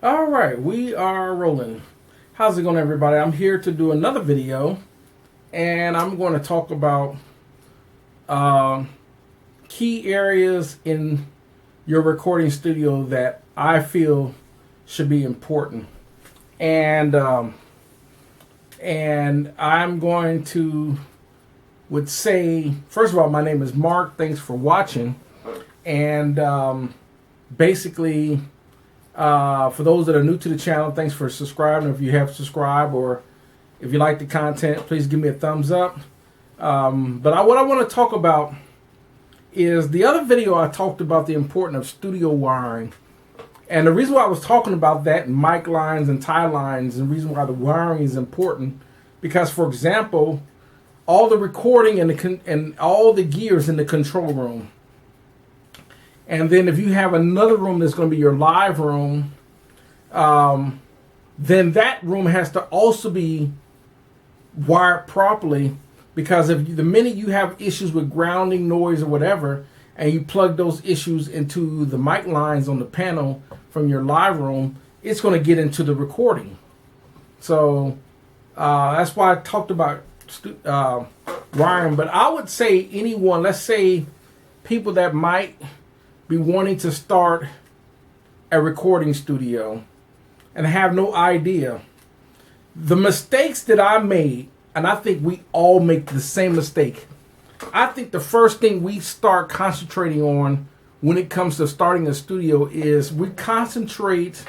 All right, we are rolling. How's it going, everybody? I'm here to do another video, and I'm going to talk about key areas in your recording studio that I feel should be important. And I'm going to would say, first of all, my name is Mark. Thanks for watching. And basically, for those that are new to the channel, thanks for subscribing. If you have subscribed or if you like the content, please give me a thumbs up. But what I want to talk about is the other video I talked about the importance of studio wiring. And the reason why I was talking about that, and mic lines and tie lines, and the reason why the wiring is important, because, for example, all the recording and all the gears in the control room. And then if you have another room that's going to be your live room, then that room has to also be wired properly, because if the minute you have issues with grounding, noise, or whatever, and you plug those issues into the mic lines on the panel from your live room, it's going to get into the recording. So that's why I talked about wiring. But I would say anyone, let's say people that might be wanting to start a recording studio and have no idea. The mistakes that I made, and I think we all make the same mistake. I think the first thing we start concentrating on when it comes to starting a studio is we concentrate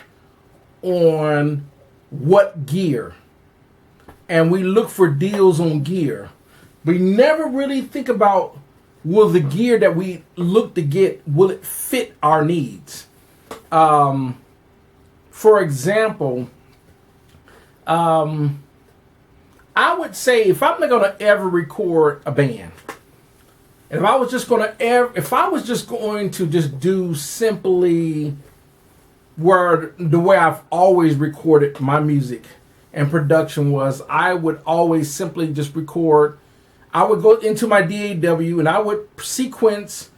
on what gear. And we look for deals on gear. We never really think about, will the gear that we look to get, will it fit our needs? For example, I would say if I'm not going to ever record a band, and if I was just going to just do simply the way I've always recorded my music and production was, I would always simply just record. I would go into my DAW and I would sequence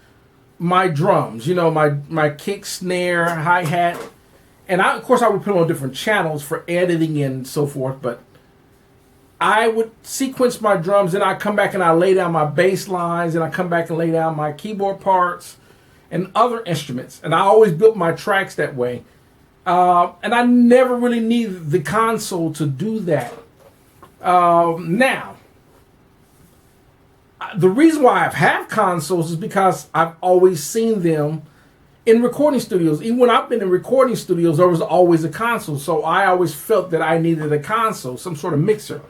my drums, my kick, snare, hi-hat. And of course I would put on different channels for editing and so forth, but I would sequence my drums, and I come back and I lay down my bass lines, and I come back and lay down my keyboard parts and other instruments. And I always built my tracks that way. And I never really needed the console to do that. Now, the reason why I've had consoles is because I've always seen them in recording studios. Even when I've been in recording studios, there was always a console. So I always felt that I needed a console, some sort of mixer.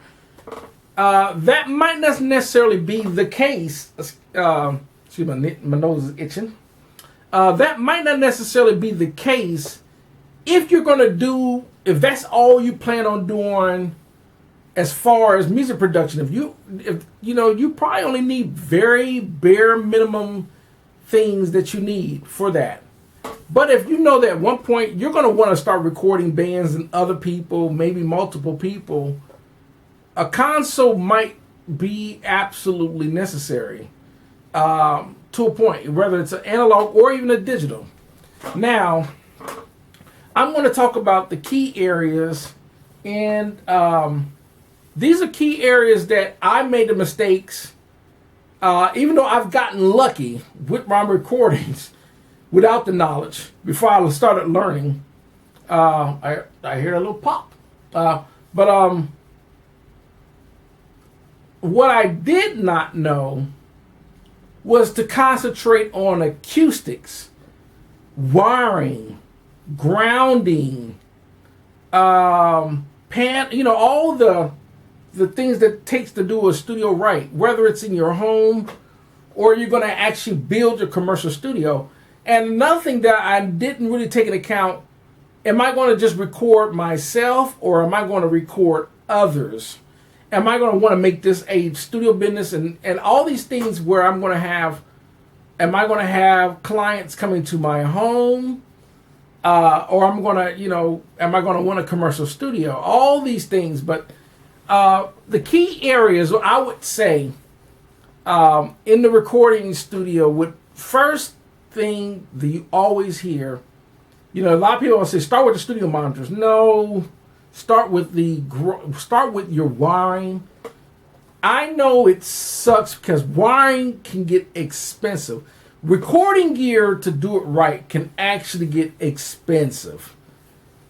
That might not necessarily be the case. Excuse me, my nose is itching. That might not necessarily be the case if you're going to do, if that's all you plan on doing as far as music production. If you probably only need very bare minimum things that you need for that. But if you know that at one point you're going to want to start recording bands and other people, maybe multiple people, a console might be absolutely necessary to a point, whether it's an analog or even a digital. Now, I'm going to talk about the key areas, and these are key areas that I made the mistakes, even though I've gotten lucky with my recordings without the knowledge before I started learning. I hear a little pop. But what I did not know was to concentrate on acoustics, wiring, grounding, all the things that it takes to do a studio right, whether it's in your home or you're going to actually build your commercial studio. And another thing that I didn't really take into account, am I going to just record myself or am I going to record others? Am I going to want to make this a studio business and all these things where am I going to have clients coming to my home? Or am I going to want a commercial studio? All these things. But the key areas, I would say, in the recording studio, first thing that you always hear You know, a lot of people will say start with the studio monitors. No, start with your wiring. I know it sucks because wiring can get expensive. Recording gear to do it right can actually get expensive.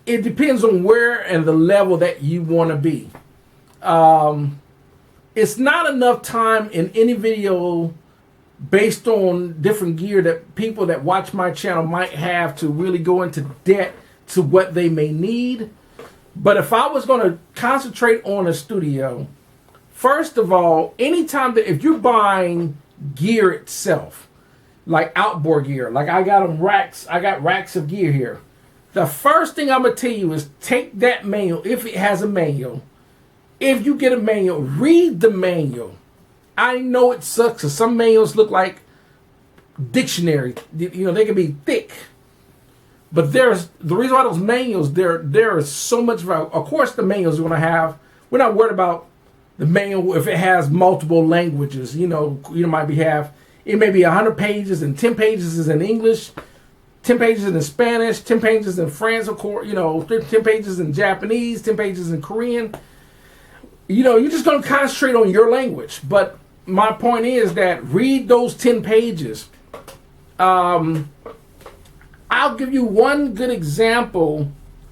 It depends on where and the level that you want to be. It's not enough time in any video based on different gear that people that watch my channel might have to really go into debt to what they may need. But if I was going to concentrate on a studio, first of all, anytime that if you're buying gear itself, like outboard gear, like I got racks of gear here. The first thing I'm going to tell you is take that manual, if it has a manual. If you get a manual, read the manual. I know it sucks because some manuals look like dictionary. You know, they can be thick. But there's the reason why those manuals, there is so much value. Of course, the manuals are going to have, we're not worried about the manual if it has multiple languages. You it may be 100 pages and 10 pages is in English, 10 pages in Spanish, 10 pages in French, of course, 10 pages in Japanese, 10 pages in Korean. You're just going to concentrate on your language. But my point is that read those 10 pages. I'll give you one good example.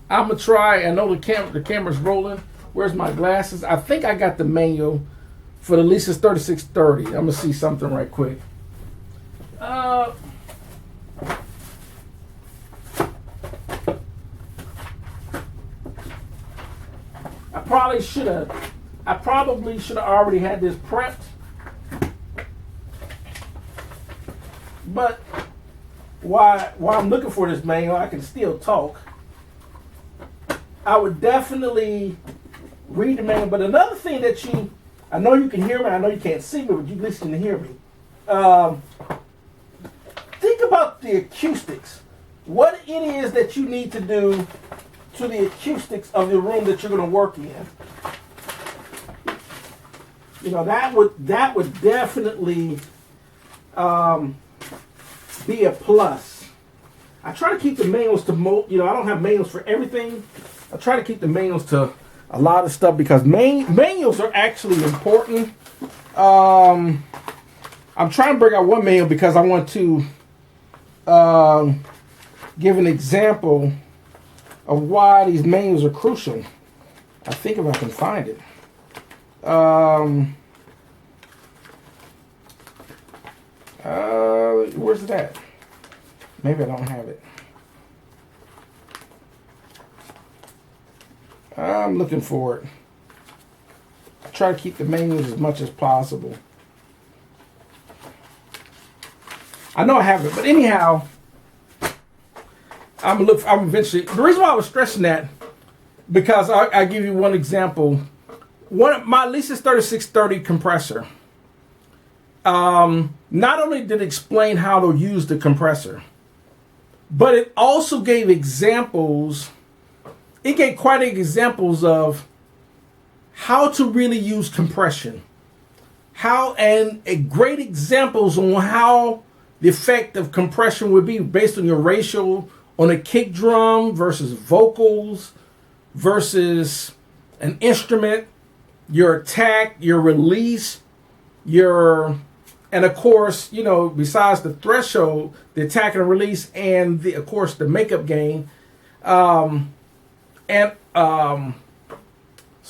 I'm going to try. I know the camera's rolling. Where's my glasses? I think I got the manual for the Lisa's 3630. I'm going to see something right quick. I probably should have already had this prepped. But while I'm looking for this manual, I can still talk. I would definitely read the manual. But another thing that I know you can hear me, I know you can't see me, but you at least can hear me. Think about the acoustics. What it is that you need to do to the acoustics of the room that you're going to work in. That would definitely be a plus. I try to keep the manuals to I don't have manuals for everything. I try to keep the manuals to a lot of stuff because manuals are actually important. I'm trying to bring out one manual because I want to give an example of why these manuals are crucial. I think if I can find it. Where's it at? Maybe I don't have it. I'm looking for it. I try to keep the manuals as much as possible. I know I have it, but anyhow, I'm eventually. The reason why I was stressing that, because I give you one example. One of my Lisa's 3630 compressor. Not only did it explain how to use the compressor, but it also gave examples. It gave quite examples of how to really use compression. Great examples on how the effect of compression would be based on your ratio on a kick drum versus vocals versus an instrument, your attack, your release, and of course, besides the threshold, the attack and release, and of course the makeup gain, so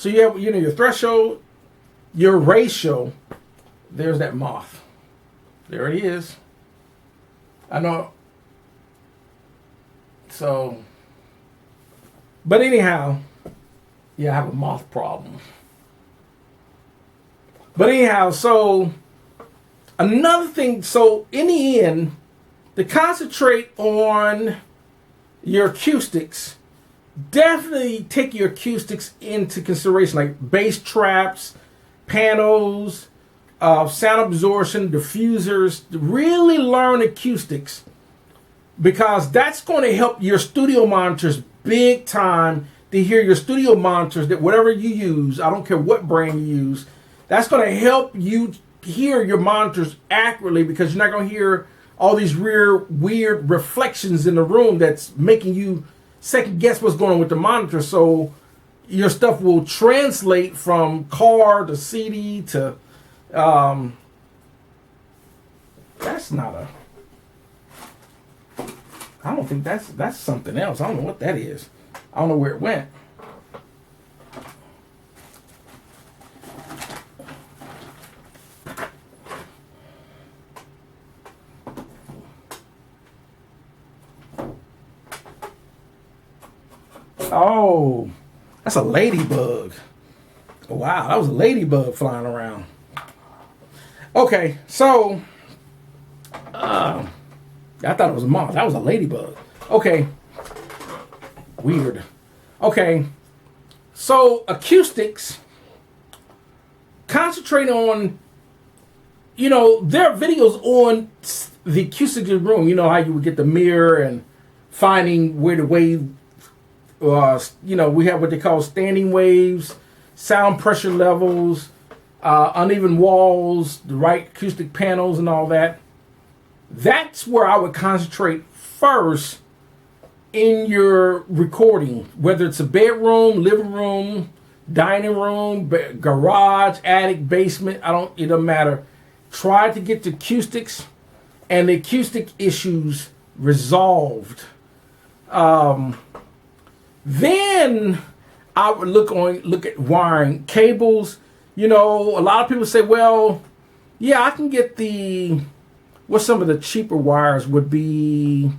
you have your threshold, your ratio. There's that moth. There it is. I know. So, but anyhow, I have a moth problem. But anyhow, so another thing, so in the end, to concentrate on your acoustics, definitely take your acoustics into consideration, like bass traps, panels, sound absorption, diffusers. Really learn acoustics, because that's going to help your studio monitors big time. To hear your studio monitors, that whatever you use, I don't care what brand you use, that's going to help you hear your monitors accurately, because you're not going to hear all these weird reflections in the room that's making you second guess what's going on with the monitor. So your stuff will translate from car to CD to that's not a, I don't think that's something else. I don't know what that is. I don't know where it went. Oh, that's a ladybug. Wow, that was a ladybug flying around. Okay, so I thought it was a moth. That was a ladybug. Okay, weird. Okay, so Acoustics concentrate on, there are videos on the acoustics room. You know how you would get the mirror and finding where the wave. We have what they call standing waves, sound pressure levels, uneven walls, the right acoustic panels, and all that. That's where I would concentrate first in your recording, whether it's a bedroom, living room, dining room, garage, attic, basement. It doesn't matter. Try to get the acoustics and the acoustic issues resolved. Then I would look at wiring cables. A lot of people say, well, yeah, I can get what some of the cheaper wires would be.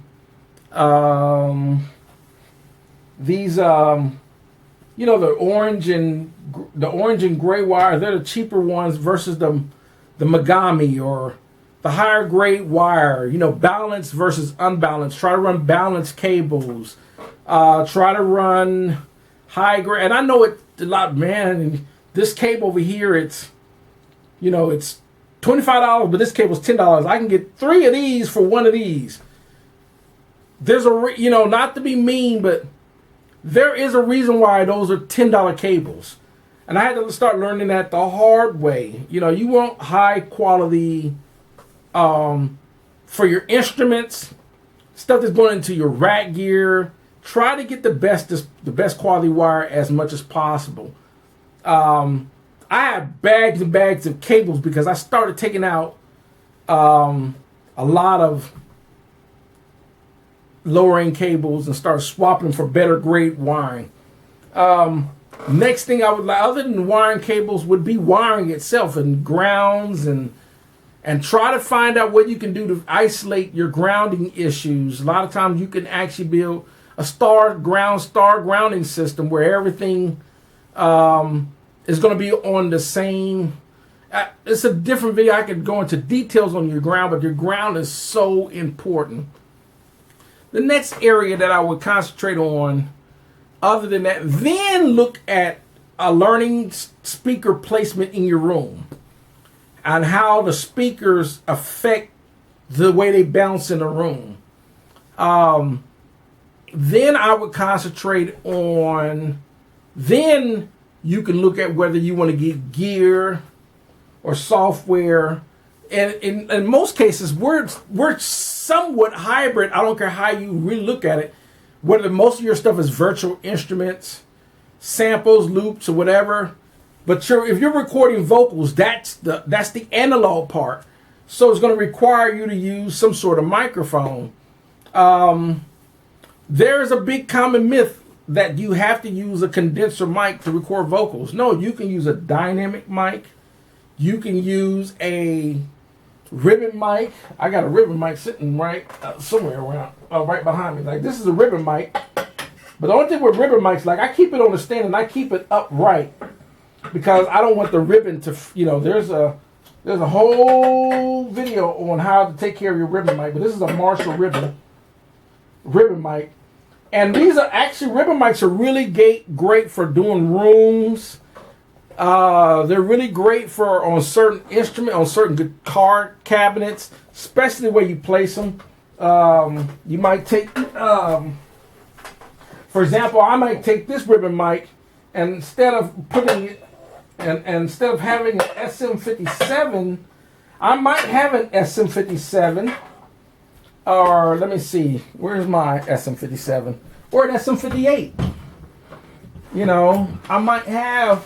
These, the orange and gray wires. They're the cheaper ones versus the Megami or the higher grade wire. Balanced versus unbalanced. Try to run balanced cables. Try to run high grade, and I know it a lot, man. And this cable over here, it's $25, but this cable's $10. I can get 3 of these for 1 of these. There's not to be mean, but there is a reason why those are $10 cables, and I had to start learning that the hard way. You want high quality for your instruments, stuff that's going into your rack gear. Try to get the best quality wire as much as possible. I have bags and bags of cables because I started taking out a lot of lower end cables and started swapping them for better grade wiring. Next thing I would like, other than wiring cables, would be wiring itself and grounds and try to find out what you can do to isolate your grounding issues. A lot of times you can actually build a star grounding system where everything is going to be on the same. It's a different video. I could go into details on your ground, but your ground is so important. The next area that I would concentrate on, other than that, then look at a learning speaker placement in your room and how the speakers affect the way they bounce in the room. Then I would concentrate on, then you can look at whether you want to get gear or software. And in most cases, we're somewhat hybrid. I don't care how you really look at it. Whether most of your stuff is virtual instruments, samples, loops, or whatever. But if you're recording vocals, that's the analog part. So it's going to require you to use some sort of microphone. There's a big common myth that you have to use a condenser mic to record vocals. No, you can use a dynamic mic. You can use a ribbon mic. I got a ribbon mic sitting right somewhere around, right behind me. Like, this is a ribbon mic. But the only thing with ribbon mics, like, I keep it on the stand and I keep it upright because I don't want the ribbon to, there's a whole video on how to take care of your ribbon mic. But this is a Marshall ribbon mic. And these are actually, ribbon mics are really great for doing rooms. They're really great for on certain instruments, on certain guitar cabinets, especially where you place them. You might take, for example, I might take this ribbon mic and instead of putting it, and instead of having an SM57, I might have an SM57 or let me see, where's my SM57 or an SM58? You know, I might have,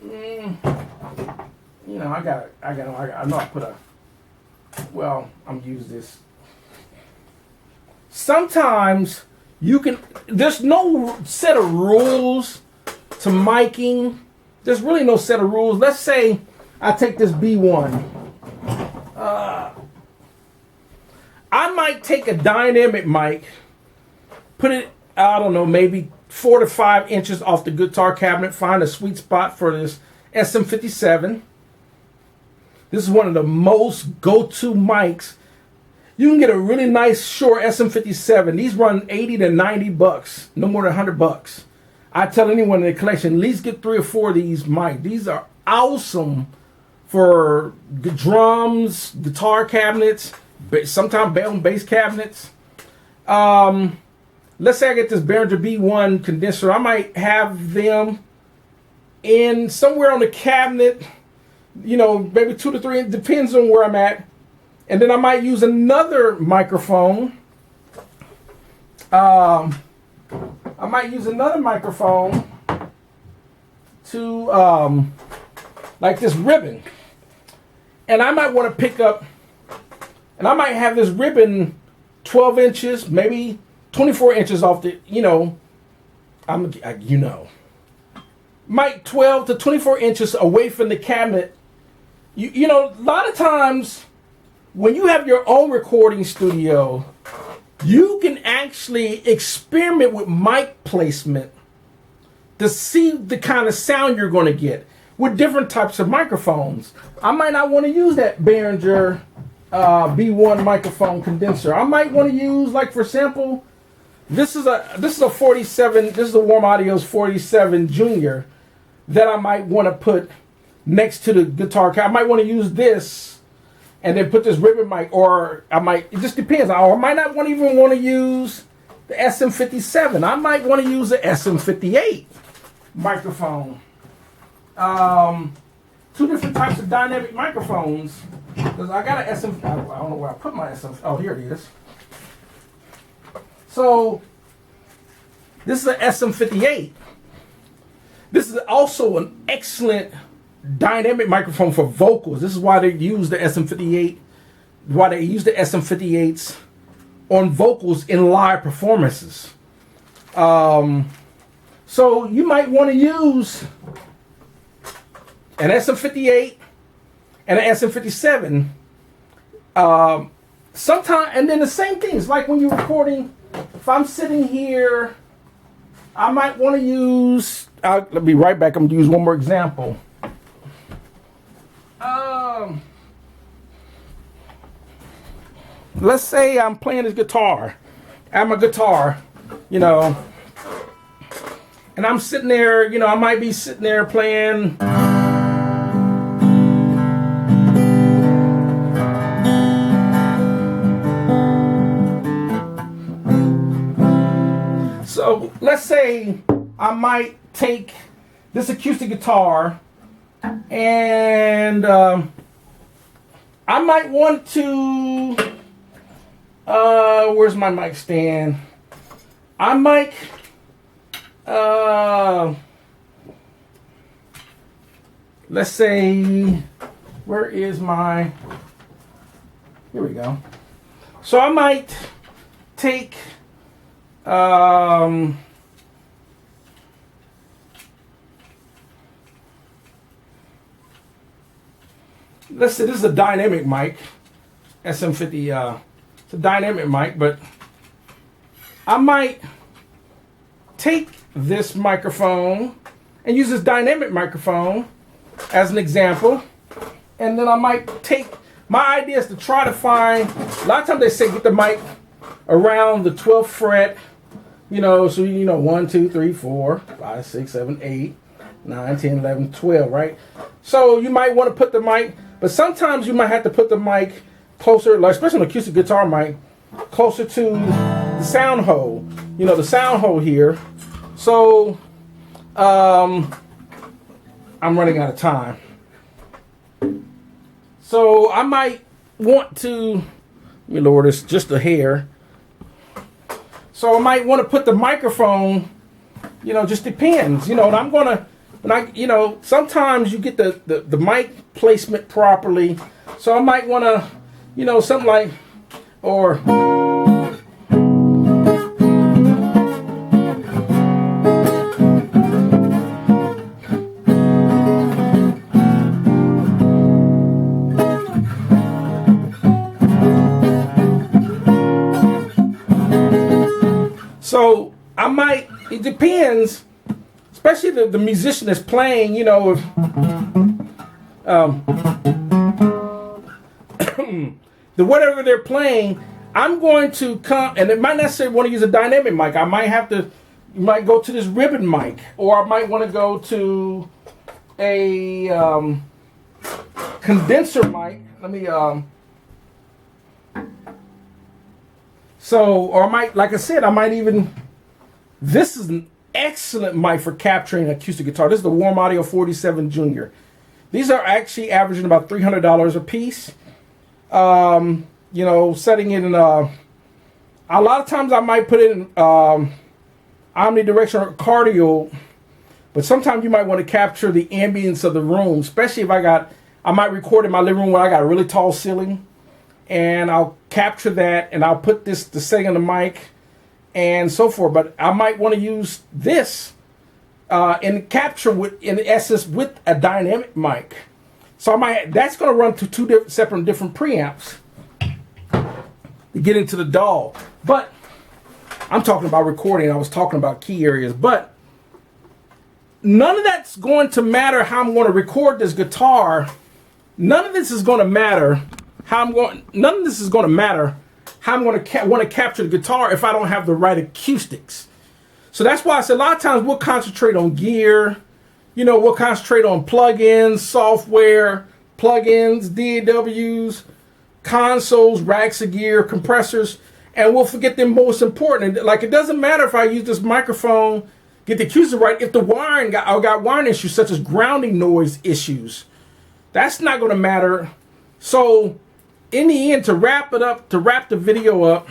you know, I know I put a, well, I'm gonna use this. Sometimes you can, there's no set of rules to miking. There's really no set of rules. Let's say I take this B1. I might take a dynamic mic, put it, I don't know, maybe 4 to 5 inches off the guitar cabinet, find a sweet spot for this SM57. This is one of the most go-to mics. You can get a really nice Shure SM57. These run 80 to 90 bucks, no more than 100 bucks. I tell anyone in the collection, at least get 3 or 4 of these mics. These are awesome for drums, guitar cabinets, sometimes bell and bass cabinets. Let's say I get this Behringer B1 condenser. I might have them in somewhere on the cabinet, you know, maybe 2 to 3, it depends on where I'm at. And then I might use another microphone. I might use another microphone to, like this ribbon. And I might want to pick up, and I might have this ribbon 12 inches, maybe 24 inches off the, you know, might 12 to 24 inches away from the cabinet. You know, a lot of times when you have your own recording studio, you can actually experiment with mic placement to see the kind of sound you're going to get with different types of microphones. I might not want to use that Behringer B1 microphone condenser. I might want to use, like for example, this is a 47. This is a Warm Audio's 47 Junior that I might want to put next to the guitar. I might want to use this and then put this ribbon mic, or I might. It just depends. Or I might not even want to use the SM57. I might want to use the SM58 microphone. 2 different types of dynamic microphones. Because I got an SM. I don't know where I put my SM. Oh, here it is. So this is an SM58. This is also an excellent dynamic microphone for vocals. This is why they use the SM58. Why they use the SM58s on vocals in live performances. So you might want to use an SM58 and an SM57. Sometimes, and then the same thing. It's like when you're recording. If I'm sitting here, I might want to use. Let me right back. I'm going to use one more example. Let's say I'm playing this guitar. I'm a guitar, you know, and I'm sitting there. You know, I might be sitting there playing. So let's say I might take this acoustic guitar and I might want to, where's my mic stand? I might, let's say, where is my, here we go. So I might take, let's say this is a dynamic mic, SM50. It's a dynamic mic, but I might take this microphone and use this dynamic microphone as an example, and then I might take. My idea is to try to find. A lot of times they say get the mic around the 12th fret. You know, so you know 1, 2, 3, 4, 5, 6, 7, 8, 9, 10, 11, 12, right? So you might want to put the mic, but sometimes you might have to put the mic closer, like especially an acoustic guitar mic, closer to the sound hole. You know, the sound hole here. So I'm running out of time. So I might want to Let me lower this just a hair. So I might want to put the microphone, just depends. And I'm going to, sometimes you get the mic placement properly. So I might want to, something like, or... So I might, it depends, especially the musician that's playing, if the whatever they're playing, I'm going to come, and it might necessarily want to use a dynamic mic. I might have to, you might go to this ribbon mic, or I might want to go to a condenser mic. Let me, so, or I might, like I said, I might even, this is an excellent mic for capturing acoustic guitar. This is the Warm Audio 47 Junior. These are actually averaging about $300 a piece. Setting it in a lot of times I might put it in omnidirectional cardio, but sometimes you might want to capture the ambience of the room, especially if I might record in my living room where I got a really tall ceiling, and I'll capture that and I'll put the setting on the mic and so forth. But I might want to use this and capture in essence with a dynamic mic. So that's going to run to two different preamps to get into the DAW. But I'm talking about recording. I was talking about key areas, but none of that's going to matter how I'm going to record this guitar. None of this is going to matter none of this is going to matter how I'm going to want to capture the guitar if I don't have the right acoustics. So that's why I said a lot of times we'll concentrate on gear. We'll concentrate on plugins, software, plugins, DAWs, consoles, racks of gear, compressors, and we'll forget the most important. Like, it doesn't matter if I use this microphone, get the acoustics right, if the wiring got wiring issues such as grounding noise issues. That's not going to matter. So in the end, to wrap the video up,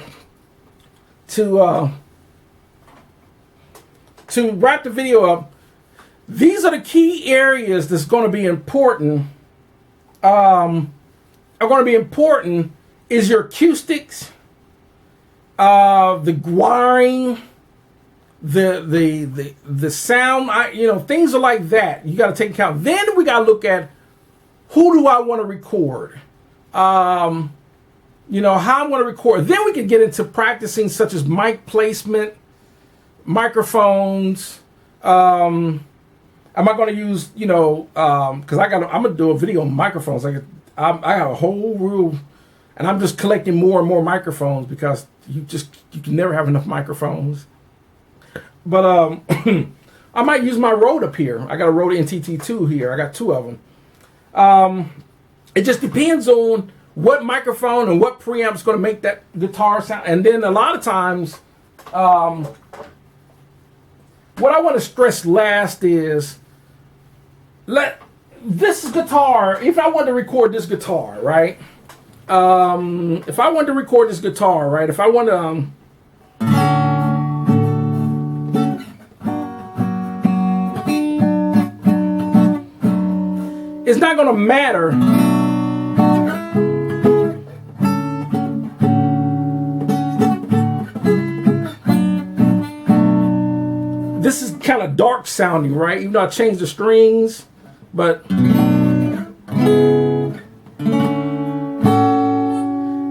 these are the key areas that's going to be important. Is your acoustics, the wiring, the sound, things are like that. You got to take account. Then we got to look at who do I want to record. How I'm going to record. Then we can get into practicing such as mic placement, microphones. Am I going to use, because I'm going to do a video on microphones. I have a whole room, and I'm just collecting more and more microphones because you can never have enough microphones. But I might use my Rode up here. I got a Rode NTT2 here. I got two of them. It just depends on what microphone and what preamp is going to make that guitar sound. And then a lot of times, what I want to stress last is, this guitar, if I want to record this guitar, right? If I want to record this guitar, right? If I want to, it's not going to matter. This is kind of dark sounding, right? Even though I changed the strings, but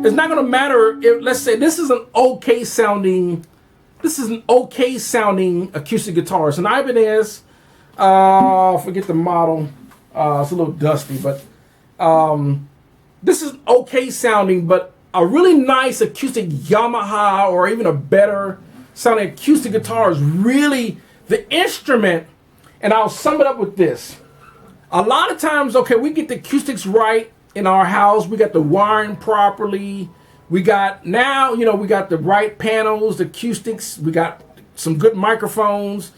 it's not going to matter if, let's say, this is an okay sounding acoustic guitar. It's an Ibanez. Forget the model. It's a little dusty, but this is okay sounding, but a really nice acoustic Yamaha or even a better sounding acoustic guitar is really the instrument. And I'll sum it up with this. A lot of times, okay, we get the acoustics right in our house. We got the wiring properly. We got we got the right panels, the acoustics. We got some good microphones.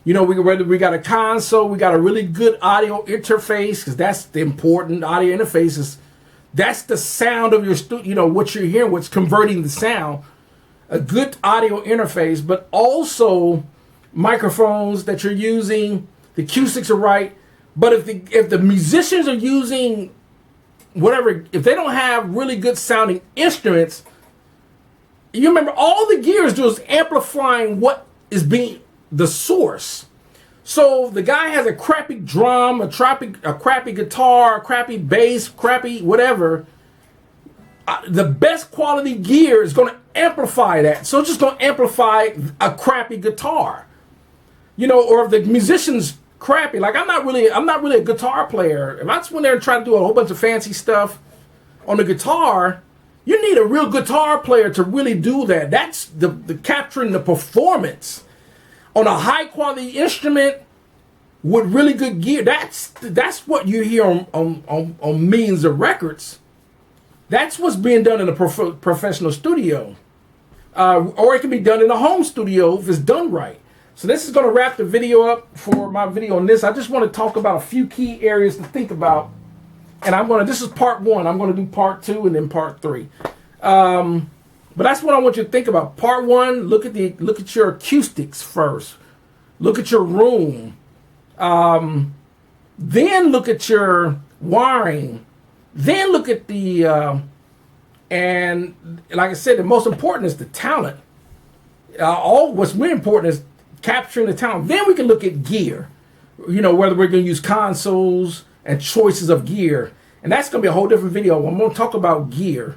We got a console. We got a really good audio interface, because that's the important. Audio interface is That's the sound of your studio, you know, what you're hearing, what's converting the sound. A good audio interface, but also microphones that you're using, the acoustics are right. But if the musicians are using whatever, if they don't have really good sounding instruments, you remember all the gear is doing is amplifying what is being the source. So the guy has a crappy drum, a crappy guitar, a crappy bass, crappy whatever. The best quality gear is going to amplify that. So it's just going to amplify a crappy guitar, you know. Or if the musician's crappy, like I'm not really a guitar player. If I just went there and tried to do a whole bunch of fancy stuff on the guitar, you need a real guitar player to really do that. That's the capturing the performance on a high quality instrument with really good gear. That's what you hear on millions of records. That's what's being done in a professional studio. Or it can be done in a home studio if it's done right. So this is going to wrap the video up for my video on this. I just want to talk about a few key areas to think about. And this is part 1. I'm going to do part 2 and then part 3. But that's what I want you to think about. Part 1, look at your acoustics first. Look at your room. Then look at your wiring. Then look at and like I said, the most important is the talent. What's really important is capturing the talent. Then we can look at gear. You know, whether we're going to use consoles and choices of gear. And that's going to be a whole different video. I'm going to talk about gear.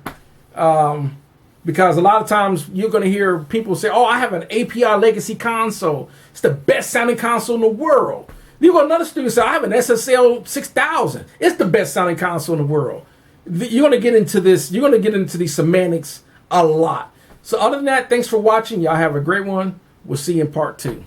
Because a lot of times you're going to hear people say, oh, I have an API legacy console. It's the best sounding console in the world. You go to another studio and say, I have an SSL 6000. It's the best sounding console in the world. You're going to get into this. You're going to get into these semantics a lot. So other than that, thanks for watching. Y'all have a great one. We'll see you in part 2.